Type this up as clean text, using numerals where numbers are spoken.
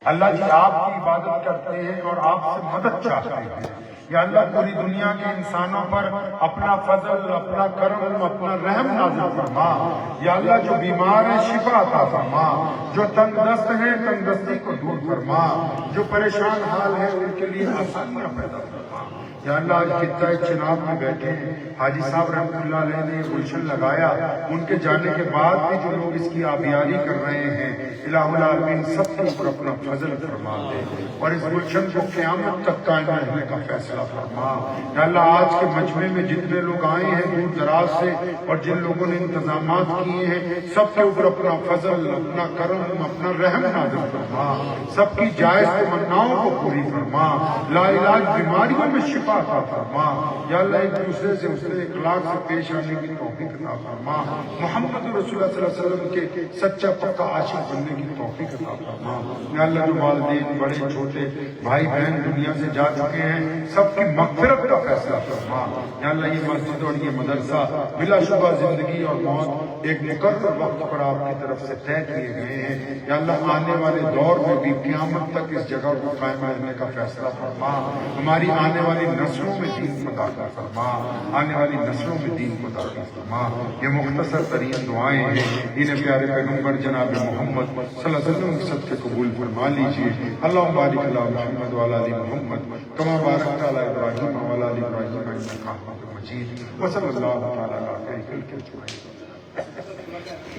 اللہ جی آپ کی عبادت کرتے ہیں اور آپ سے مدد چاہتے ہیں۔ یا اللہ پوری دنیا کے انسانوں پر اپنا فضل، اپنا کرم، اپنا رحم نازل فرما۔ یا اللہ جو بیمار ہیں شفا عطا فرما، جو تنگ دست ہیں تنگ دستی کو دور فرما، جو پریشان حال ہیں ان کے لیے آسانیاں پیدا فرما۔ یا اللہ آج خطہ چناب میں بیٹھے ہیں، حاجی صاحب رحمۃ اللہ علیہ نے گلشن لگایا، ان کے جانے کے بعد بھی جو لوگ اس کی آبیاری کر رہے ہیں، الہ العالمین سب کے اوپر اپنا فضل فرما دے اور اس گلشن کو قیامت تک قائم رہنے کا فیصلہ فرما۔ یا اللہ آج کے مجمع میں جتنے لوگ آئے ہیں دور دراز سے اور جن لوگوں نے انتظامات کیے ہیں، سب کے اوپر اپنا فضل، اپنا کرم، اپنا رحم نازل فرما، سب کی جائز تمناؤں کو پوری فرما، لا علاج بیماریوں میں شفا عطا فرما۔ یا اللہ ایک دوسرے سے حسن اخلاق سے پیش آنے کی توفیق عطا فرما، محمد رسول اللہ صلی اللہ علیہ وسلم کے سچا پکا عاشق بننے کی توفیق عطا فرما۔ یا اللہ جو والدین بڑے چھوٹے بھائی بہن دنیا سے جا چکے ہیں، سب کی مغفرت کا فیصلہ فرما۔ یا اللہ یہ مسجد اور یہ مدرسہ بلا شبہ زندگی اور موت ایک مقرر وقت پر آپ کی طرف سے طے کیے گئے ہیں۔ یا اللہ آنے والے دور میں بھی قیامت تک اس جگہ کو قائم رہنے کا فیصلہ فرما، ہماری آنے والی نسلوں میں دین کو داخل فرما، آنے والی نسلوں میں دین کو داخل فرما۔ یہ مختصر ترین دعائیں ہیں، انہیں پیارے پیغمبر جناب محمد صلی اللہ علیہ وسلم کے صدقے قبول فرما لیجیے۔ اللہم بارک علی محمد وعلی آل محمد کما بارکت علی ابراہیم وعلی آل ابراہیم انک حمید مجید، وصلی اللہ تعالی علی خیر خلقہ اجمعین۔